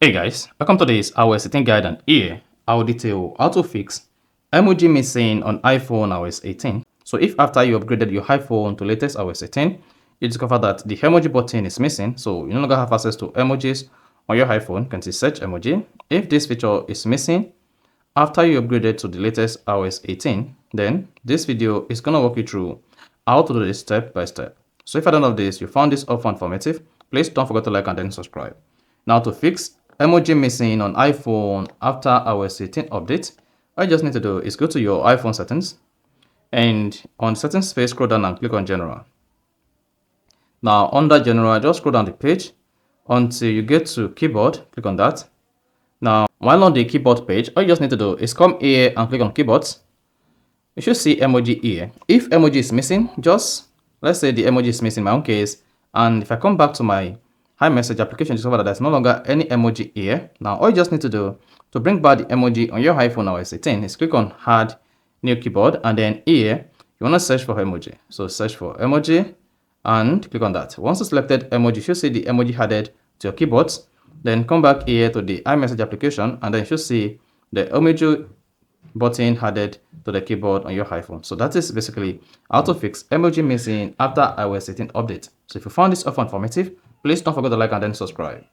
Hey guys, welcome to this iOS setting guide, and here I'll detail how to fix emoji missing on iPhone iOS 18. So if after you upgraded your iPhone to latest iOS 18, you discover that the emoji button is missing, so you no longer have access to emojis on your iPhone, you can see search emoji. If this feature is missing after you upgraded to the latest iOS 18, then this video is going to walk you through how to do this step by step. So if I don't know this, you found this helpful and informative, please don't forget to like and then subscribe. Now to fix emoji missing on iPhone after iOS 18 update, all you just need to do is go to your iPhone settings, and on settings page, scroll down and click on general. Now under general, just scroll down the page until you get to keyboard, click on that. Now while on the keyboard page, all you just need to do is come here and click on keyboards. You should see emoji here. If emoji is missing, just let's say the emoji is missing in my own case, and if I come back to my iMessage application, discover that there's no longer any emoji here. Now all you just need to do to bring back the emoji on your iPhone iOS 18 is click on add new keyboard, and then here you want to search for emoji. So search for emoji and click on that. Once you selected emoji, you should see the emoji added to your keyboards. Then come back here to the iMessage application, and then you should see the emoji button added to the keyboard on your iPhone. So that is basically how to fix emoji missing after iOS 18 update. So if you found this offer informative, please don't forget to like and then subscribe.